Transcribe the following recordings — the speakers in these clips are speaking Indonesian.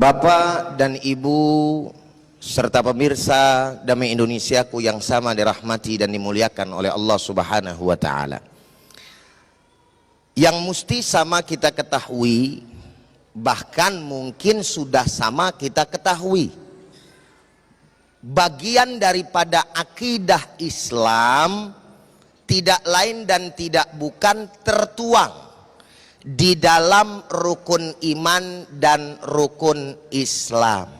Bapak dan Ibu serta pemirsa Damai Indonesiaku yang sama dirahmati dan dimuliakan oleh Allah Subhanahu wa Ta'ala. Yang mesti sama kita ketahui, bahkan mungkin sudah sama kita ketahui, bagian daripada akidah Islam tidak lain dan tidak bukan tertuang di dalam rukun iman dan rukun Islam.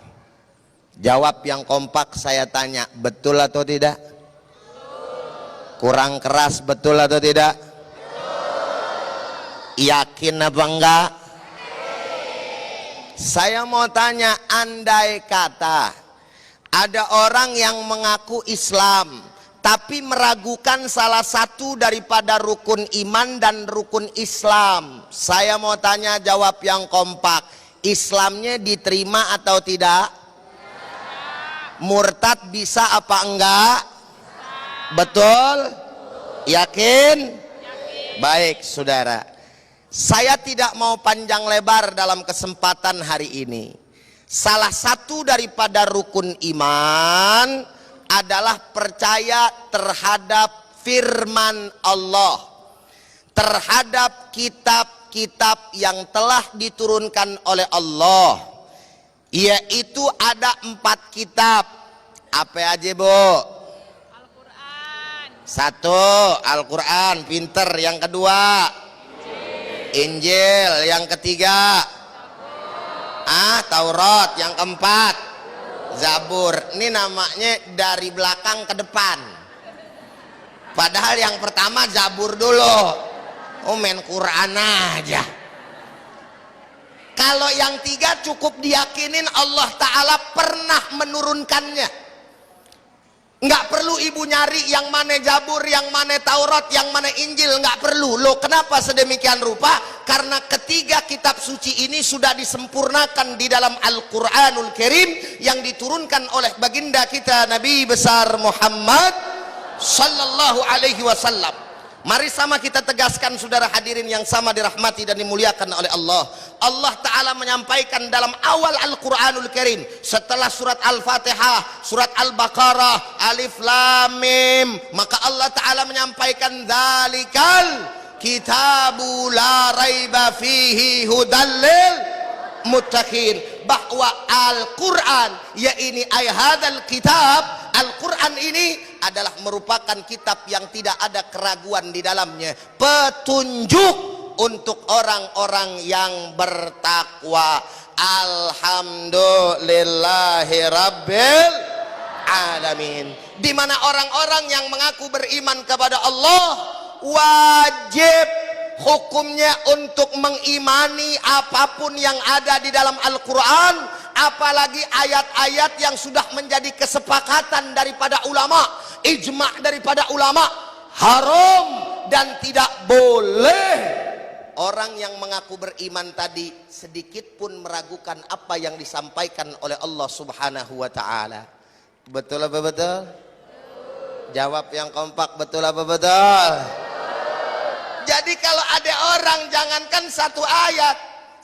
Jawab yang kompak, saya tanya, betul atau tidak? Kurang keras, betul atau tidak? Yakin apa enggak? Saya mau tanya, andai kata ada orang yang mengaku Islam tapi meragukan salah satu daripada rukun iman dan rukun Islam, saya mau tanya, jawab yang kompak, Islamnya diterima atau tidak? Murtad bisa apa enggak? Betul? Yakin? Baik saudara, saya tidak mau panjang lebar dalam kesempatan hari ini. Salah satu daripada rukun iman adalah percaya terhadap firman Allah, terhadap kitab-kitab yang telah diturunkan oleh Allah, yaitu ada 4 kitab. Apa aja Bu? Al-Quran. 1, Al-Quran, pinter. Yang kedua, Injil. Yang ketiga, Taurat. Yang keempat, Zabur. Ini namanya dari belakang ke depan, padahal yang pertama Zabur dulu. Oh, main Quran aja. Kalau yang 3 cukup diyakinin Allah Ta'ala pernah menurunkannya, nggak perlu ibu nyari yang mana Zabur, yang mana Taurat, yang mana Injil, nggak perlu. Loh, kenapa sedemikian rupa? Karena ketiga kitab suci ini sudah disempurnakan di dalam Al-Quranul Karim yang diturunkan oleh baginda kita Nabi besar Muhammad Sallallahu Alaihi Wasallam. Mari sama kita tegaskan, saudara hadirin yang sama dirahmati dan dimuliakan oleh Allah. Allah Ta'ala menyampaikan dalam awal Al-Quranul Karim, setelah surat Al-Fatihah, surat Al-Baqarah, Alif Lam Mim, maka Allah Ta'ala menyampaikan dzalikal kitabu la raiba fihi hudallil muttaqin, bahwa Al-Quran, ya ini ayat kitab, Al-Quran ini adalah merupakan kitab yang tidak ada keraguan di dalamnya, petunjuk untuk orang-orang yang bertakwa. Alhamdulillahi Rabbil Alamin. Di mana orang-orang yang mengaku beriman kepada Allah wajib hukumnya untuk mengimani apapun yang ada di dalam Al-Quran, apalagi ayat-ayat yang sudah menjadi kesepakatan daripada ulama, ijma' daripada ulama, haram dan tidak boleh orang yang mengaku beriman tadi sedikit pun meragukan apa yang disampaikan oleh Allah Subhanahu wa Ta'ala. Betul apa betul? Jawab yang kompak, betul apa betul? Jadi kalau ada orang, jangankan 1 ayat,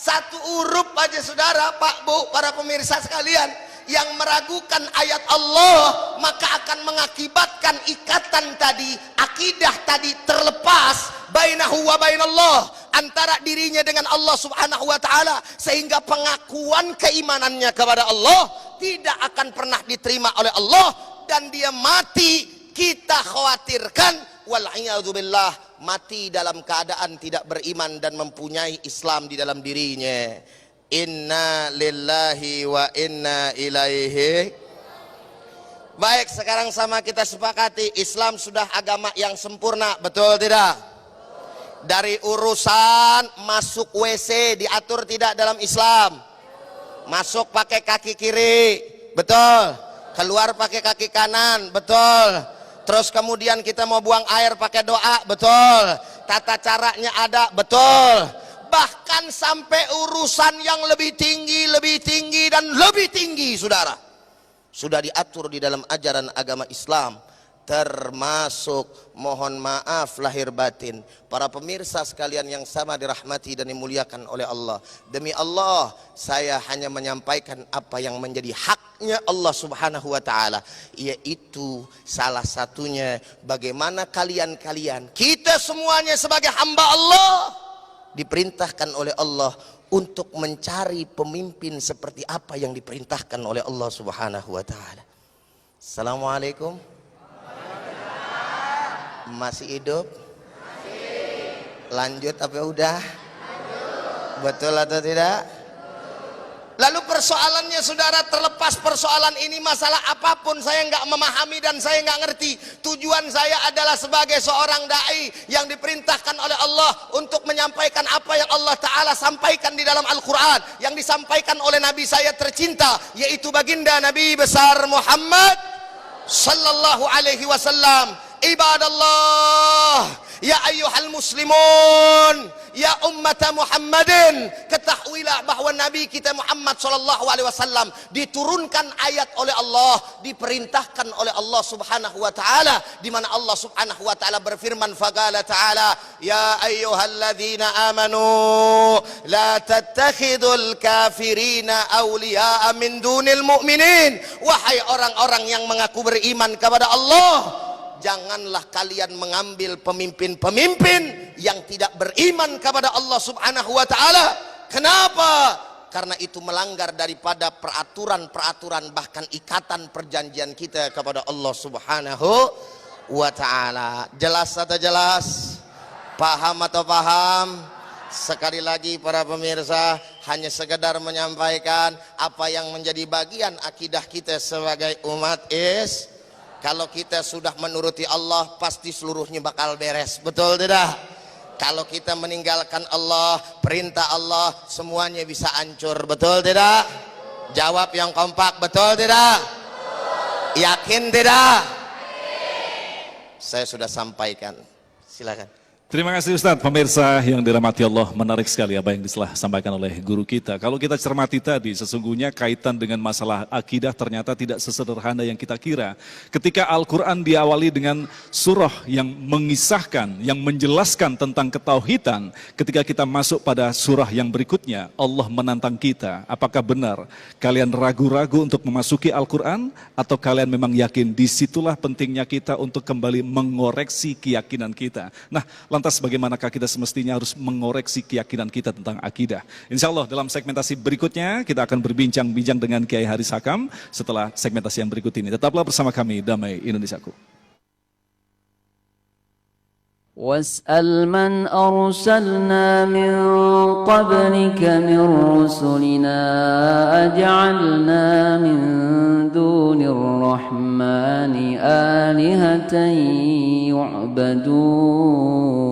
1 huruf aja saudara, Pak, Bu, para pemirsa sekalian, yang meragukan ayat Allah, maka akan mengakibatkan ikatan tadi, akidah tadi terlepas bainahu wa bainallah, antara dirinya dengan Allah Subhanahu wa Ta'ala, sehingga pengakuan keimanannya kepada Allah tidak akan pernah diterima oleh Allah, dan dia mati, kita khawatirkan wal'iyadzubillah, mati dalam keadaan tidak beriman dan mempunyai Islam di dalam dirinya. Inna lillahi wa inna ilaihi. Baik, sekarang sama kita sepakati, Islam sudah agama yang sempurna, betul tidak? Dari urusan masuk WC diatur tidak dalam Islam? Masuk pakai kaki kiri, betul? Keluar pakai kaki kanan, betul? Terus kemudian kita mau buang air pakai doa, betul? Tata caranya ada, betul? Bahkan sampai urusan yang lebih tinggi dan lebih tinggi, saudara, sudah diatur di dalam ajaran agama Islam. termasuk mohon maaf lahir batin para pemirsa sekalian yang sama dirahmati dan dimuliakan oleh Allah. Demi Allah, saya hanya menyampaikan apa yang menjadi haknya Allah Subhanahu wa taala, yaitu salah satunya bagaimana kalian-kalian, kita semuanya sebagai hamba Allah diperintahkan oleh Allah untuk mencari pemimpin seperti apa yang diperintahkan oleh Allah Subhanahu wa taala. Assalamualaikum. Masih hidup? Masih. Lanjut apa udah? Lanjut. Betul atau tidak? Lalu persoalannya saudara, terlepas persoalan ini masalah apapun, saya nggak memahami dan saya nggak ngerti. Tujuan saya adalah sebagai seorang dai yang diperintahkan oleh Allah untuk menyampaikan apa yang Allah Ta'ala sampaikan di dalam Al-Quran, yang disampaikan oleh Nabi saya tercinta, yaitu baginda Nabi besar Muhammad Sallallahu Alaihi Wasallam. Ibadallah, ya ayyuhal muslimun, ya ummata Muhammadin, ketahuilah bahwa Nabi kita Muhammad sallallahu alaihi wasallam diturunkan ayat oleh Allah, diperintahkan oleh Allah Subhanahu wa taala, di mana Allah Subhanahu wa taala berfirman, faqala ta'ala, ya ayyuhalladzina amanu la tattakhidul kafirina awliya'a min dunil mu'minin. Wahai orang-orang yang mengaku beriman kepada Allah, janganlah kalian mengambil pemimpin-pemimpin yang tidak beriman kepada Allah Subhanahu wa taala. Kenapa? Karena itu melanggar daripada peraturan-peraturan bahkan ikatan perjanjian kita kepada Allah Subhanahu wa taala. Jelas atau jelas? Paham atau paham? Sekali lagi para pemirsa, hanya sekedar menyampaikan apa yang menjadi bagian akidah kita sebagai umat kalau kita sudah menuruti Allah, pasti seluruhnya bakal beres. Betul tidak? Kalau kita meninggalkan Allah, perintah Allah, semuanya bisa hancur. Betul tidak? Jawab yang kompak. Betul tidak? Yakin tidak? Saya sudah sampaikan. Silakan. Terima kasih Ustadz. Pemirsa yang dirahmati Allah, menarik sekali apa yang telah disampaikan oleh guru kita. Kalau kita cermati tadi, sesungguhnya kaitan dengan masalah akidah ternyata tidak sesederhana yang kita kira. Ketika Al-Quran diawali dengan surah yang mengisahkan, yang menjelaskan tentang ketauhidan, ketika kita masuk pada surah yang berikutnya, Allah menantang kita, apakah benar kalian ragu-ragu untuk memasuki Al-Quran, atau kalian memang yakin? Disitulah pentingnya kita untuk kembali mengoreksi keyakinan kita. Nah, lantas bagaimanakah kita semestinya harus mengoreksi keyakinan kita tentang akidah? Insya Allah dalam segmentasi berikutnya kita akan berbincang-bincang dengan Kiai Haris Hakam setelah segmentasi yang berikut ini. Tetaplah bersama kami, Damai Indonesiaku. واسأل من أرسلنا من قبلك من رسلنا أجعلنا من دون الرحمن آلهة يعبدون